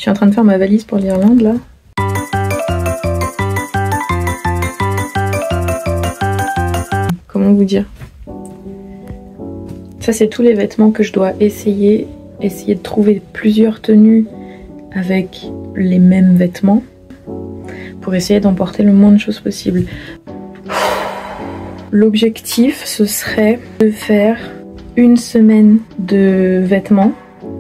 suis en train de faire ma valise pour l'Irlande là. Comment vous dire? Ça c'est tous les vêtements que je dois essayer de trouver plusieurs tenues avec les mêmes vêtements pour essayer d'emporter le moins de choses possible. L'objectif ce serait de faire une semaine de vêtements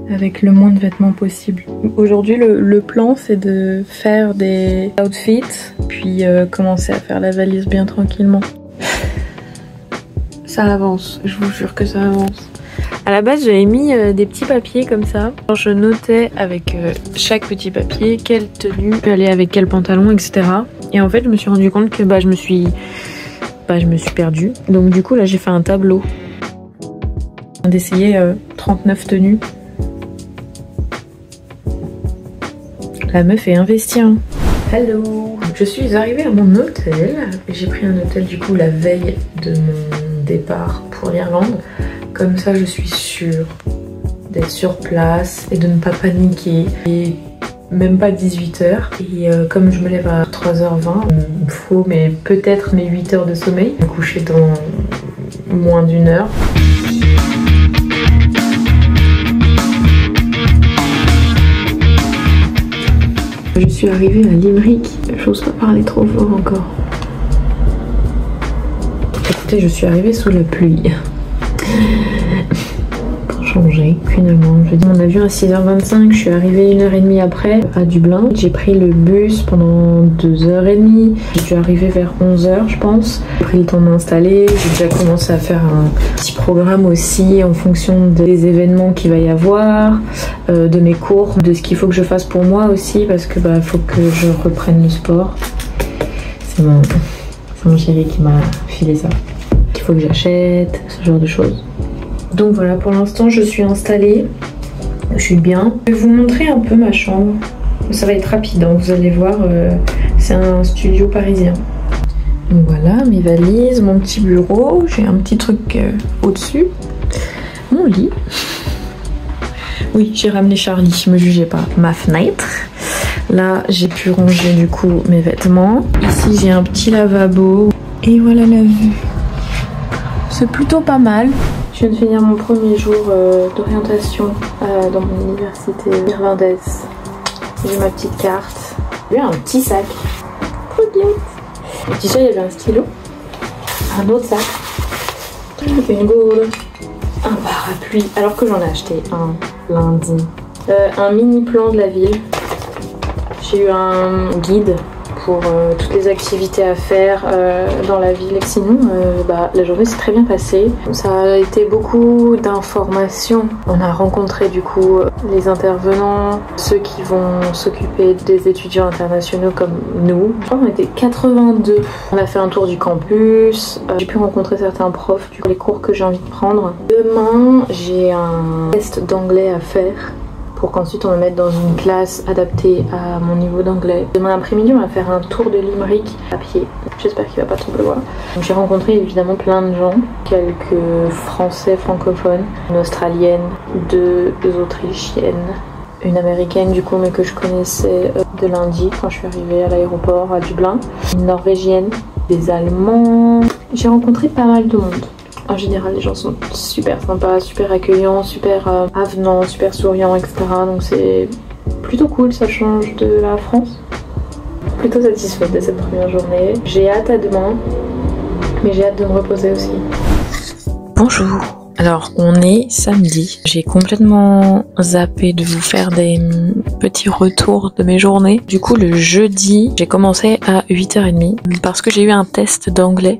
avec le moins de vêtements possible. Aujourd'hui le plan c'est de faire des outfits puis commencer à faire la valise bien tranquillement. Ça avance, je vous jure que ça avance. À la base j'avais mis des petits papiers comme ça. Je notais avec chaque petit papier quelle tenue peut aller avec quel pantalon, etc. Et en fait je me suis rendu compte que je me suis perdue. Donc du coup là j'ai fait un tableau. D'essayer 39 tenues. La meuf est investie hein. Hello. Je suis arrivée à mon hôtel. J'ai pris un hôtel du coup la veille de mon départ pour l'Irlande. Comme ça je suis sûre d'être sur place et de ne pas paniquer. Et même pas 18h. Et comme je me lève à 3h20, il me faut peut-être mes 8 heures de sommeil. Je vais me coucher dans moins d'une heure. Je suis arrivée à Limerick. J'ose pas parler trop fort encore. Écoutez, je suis arrivée sous la pluie. Pour changer, finalement. J'ai dit mon avion à 6h25, je suis arrivée 1h30 après à Dublin. J'ai pris le bus pendant 2h30. J'ai dû arriver vers 11h, je pense. J'ai pris le temps de m'installer. J'ai déjà commencé à faire un petit programme aussi en fonction des événements qu'il va y avoir, de mes cours, de ce qu'il faut que je fasse pour moi aussi, parce que faut que je reprenne le sport. C'est mon chéri qui m'a filé ça. Qu'il faut que j'achète, ce genre de choses. Donc voilà, pour l'instant je suis installée, je suis bien. Je vais vous montrer un peu ma chambre. Ça va être rapide, hein, vous allez voir, c'est un studio parisien. Donc voilà, mes valises, mon petit bureau, j'ai un petit truc au-dessus, mon lit. Oui, j'ai ramené Charlie, me jugez pas. Ma fenêtre. Là, j'ai pu ranger du coup mes vêtements. Ici, j'ai un petit lavabo. Et voilà la vue. C'est plutôt pas mal. Je viens de finir mon premier jour d'orientation dans mon université irlandaise. J'ai ma petite carte. J'ai un petit sac. Et déjà, il y avait un stylo. Un autre sac. Une gourde. Un parapluie. Alors que j'en ai acheté un lundi. Un mini plan de la ville. J'ai eu un guide pour toutes les activités à faire dans la ville. Et sinon, la journée s'est très bien passée. Ça a été beaucoup d'informations. On a rencontré du coup les intervenants, ceux qui vont s'occuper des étudiants internationaux comme nous. Je crois qu'on était 82. On a fait un tour du campus. J'ai pu rencontrer certains profs du coup, les cours que j'ai envie de prendre. Demain, j'ai un test d'anglais à faire, pour qu'ensuite on me mette dans une classe adaptée à mon niveau d'anglais. Demain après-midi, on va faire un tour de Limerick à pied. J'espère qu'il va pas trop pleuvoir. J'ai rencontré évidemment plein de gens, quelques Français francophones, une Australienne, 2 Autrichiennes, une Américaine du coup mais que je connaissais de lundi quand je suis arrivée à l'aéroport à Dublin, une Norvégienne, des Allemands. J'ai rencontré pas mal de monde. En général, les gens sont super sympas, super accueillants, super avenants, super souriants, etc. Donc c'est plutôt cool, ça change de la France. Plutôt satisfaite de cette première journée. J'ai hâte à demain, mais j'ai hâte de me reposer aussi. Bonjour. Alors, on est samedi. J'ai complètement zappé de vous faire des petits retours de mes journées. Du coup, le jeudi, j'ai commencé à 8h30 parce que j'ai eu un test d'anglais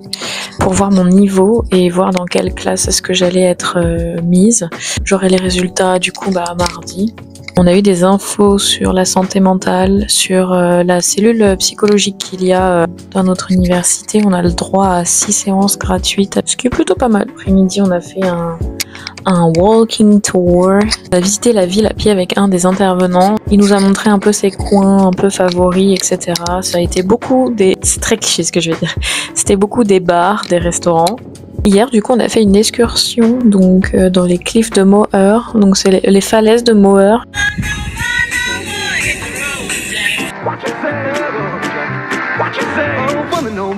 pour voir mon niveau et voir dans quelle classe est-ce que j'allais être mise. J'aurai les résultats du coup mardi. On a eu des infos sur la santé mentale, sur la cellule psychologique qu'il y a dans notre université. On a le droit à 6 séances gratuites, ce qui est plutôt pas mal. Après-midi, on a fait un walking tour. On a visité la ville à pied avec un des intervenants. Il nous a montré un peu ses coins un peu favoris, etc. Ça a été beaucoup des... C'est très cliché ce que je vais dire. C'était beaucoup des bars, des restaurants. Hier, du coup, on a fait une excursion donc dans les cliffs de Moher. Donc, c'est les falaises de Moher.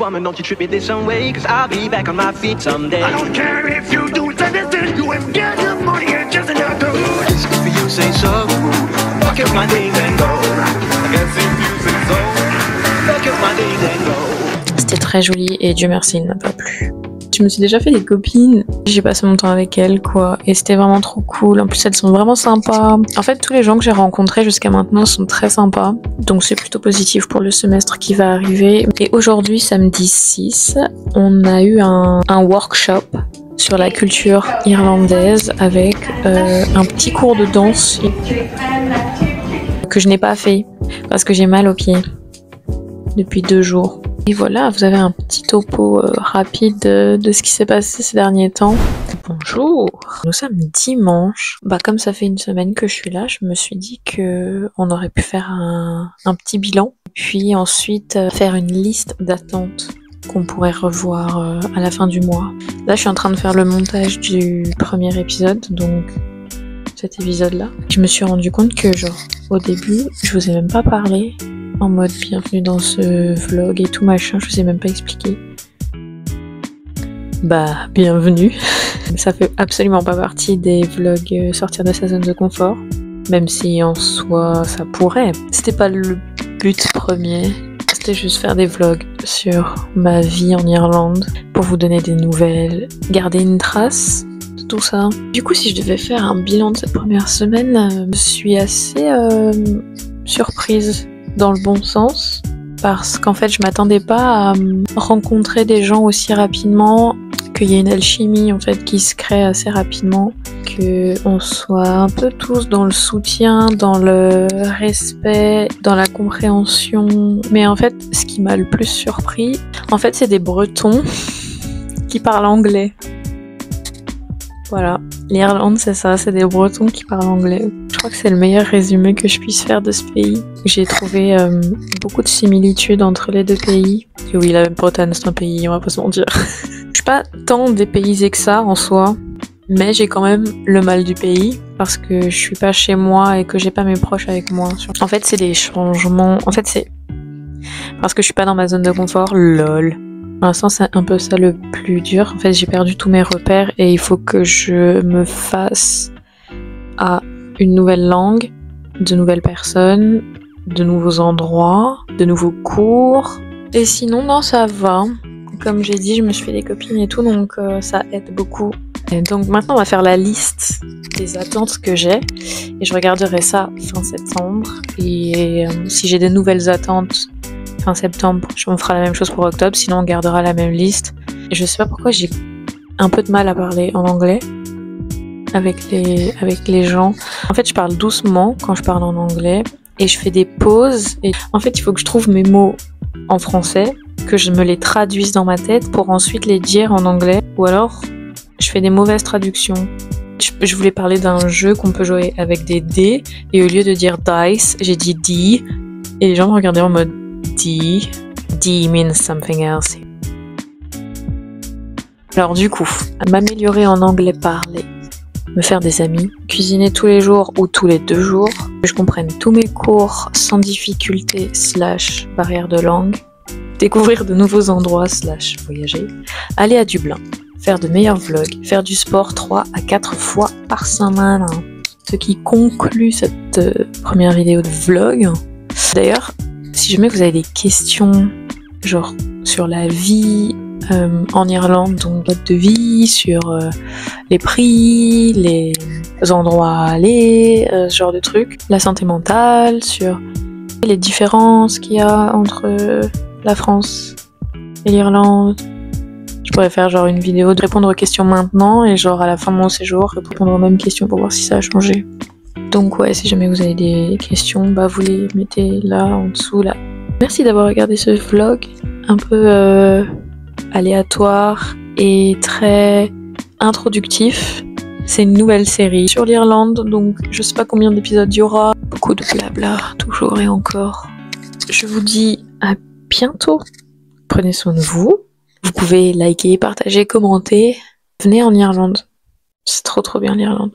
woman, don't you treat me this some way, cause I'll be back on my feet someday. I don't care if you do anything, you ain't get the money and just another. If you say so, fuck if my thing then go. I guess if you say so, fuck if my thing then go. C'était très joli et Dieu merci, il n'a pas plu. Je me suis déjà fait des copines, j'ai passé mon temps avec elles quoi, et c'était vraiment trop cool. En plus elles sont vraiment sympas. En fait tous les gens que j'ai rencontrés jusqu'à maintenant sont très sympas, donc c'est plutôt positif pour le semestre qui va arriver. Et aujourd'hui, samedi 6, on a eu un workshop sur la culture irlandaise avec un petit cours de danse que je n'ai pas fait parce que j'ai mal aux pieds depuis 2 jours. Et voilà, vous avez un petit topo rapide de ce qui s'est passé ces derniers temps. Bonjour, nous sommes dimanche. Comme ça fait une semaine que je suis là, je me suis dit que on aurait pu faire un petit bilan. Puis ensuite faire une liste d'attentes qu'on pourrait revoir à la fin du mois. Là, je suis en train de faire le montage du premier épisode, donc cet épisode-là. Je me suis rendu compte que au début, je vous ai même pas parlé. En mode bienvenue dans ce vlog et tout machin, je vous ai même pas expliqué. Bienvenue. Ça fait absolument pas partie des vlogs sortir de sa zone de confort, même si en soi ça pourrait. C'était pas le but premier, c'était juste faire des vlogs sur ma vie en Irlande pour vous donner des nouvelles, garder une trace de tout ça. Du coup, si je devais faire un bilan de cette première semaine, je suis assez surprise. Dans le bon sens, parce qu'en fait je m'attendais pas à rencontrer des gens aussi rapidement, qu'il y ait une alchimie en fait qui se crée assez rapidement, qu'on soit un peu tous dans le soutien, dans le respect, dans la compréhension. Mais en fait ce qui m'a le plus surpris, en fait c'est des Bretons qui parlent anglais. Voilà, l'Irlande c'est ça, c'est des Bretons qui parlent anglais. Je crois que c'est le meilleur résumé que je puisse faire de ce pays. J'ai trouvé beaucoup de similitudes entre les deux pays. Et oui, la Bretagne c'est un pays, on va pas se mentir. Je suis pas tant dépaysée que ça en soi, mais j'ai quand même le mal du pays parce que je suis pas chez moi et que j'ai pas mes proches avec moi. En fait c'est des changements, en fait c'est parce que je suis pas dans ma zone de confort, lol. Pour l'instant, c'est un peu ça le plus dur. En fait, j'ai perdu tous mes repères et il faut que je me fasse à une nouvelle langue, de nouvelles personnes, de nouveaux endroits, de nouveaux cours. Et sinon, non, ça va. Comme j'ai dit, je me suis fait des copines et tout, donc ça aide beaucoup. Et donc maintenant, on va faire la liste des attentes que j'ai et je regarderai ça fin septembre. Et si j'ai des nouvelles attentes fin septembre, on fera la même chose pour octobre, sinon on gardera la même liste. Et je sais pas pourquoi j'ai un peu de mal à parler en anglais avec les gens. En fait, je parle doucement quand je parle en anglais et je fais des pauses. Et en fait, il faut que je trouve mes mots en français, que je me les traduise dans ma tête pour ensuite les dire en anglais. Ou alors, je fais des mauvaises traductions. Je voulais parler d'un jeu qu'on peut jouer avec des dés et au lieu de dire dice, j'ai dit D et les gens me regardaient en mode D means something else. Alors du coup, m'améliorer en anglais parlé, me faire des amis, cuisiner tous les jours ou tous les 2 jours, que je comprenne tous mes cours sans difficulté / barrière de langue, découvrir de nouveaux endroits / voyager, aller à Dublin, faire de meilleurs vlogs, faire du sport 3 à 4 fois par semaine. Ce qui conclut cette première vidéo de vlog. D'ailleurs, si jamais vous avez des questions, genre sur la vie en Irlande, donc mode de vie, sur les prix, les endroits à aller, ce genre de trucs, la santé mentale, sur les différences qu'il y a entre la France et l'Irlande. Je pourrais faire genre une vidéo de répondre aux questions maintenant et genre à la fin de mon séjour répondre aux mêmes questions pour voir si ça a changé. Donc ouais, si jamais vous avez des questions, vous les mettez là, en dessous, là. Merci d'avoir regardé ce vlog, un peu aléatoire et très introductif. C'est une nouvelle série sur l'Irlande, donc je sais pas combien d'épisodes il y aura. Beaucoup de blabla, toujours et encore. Je vous dis à bientôt. Prenez soin de vous. Vous pouvez liker, partager, commenter. Venez en Irlande. C'est trop bien l'Irlande.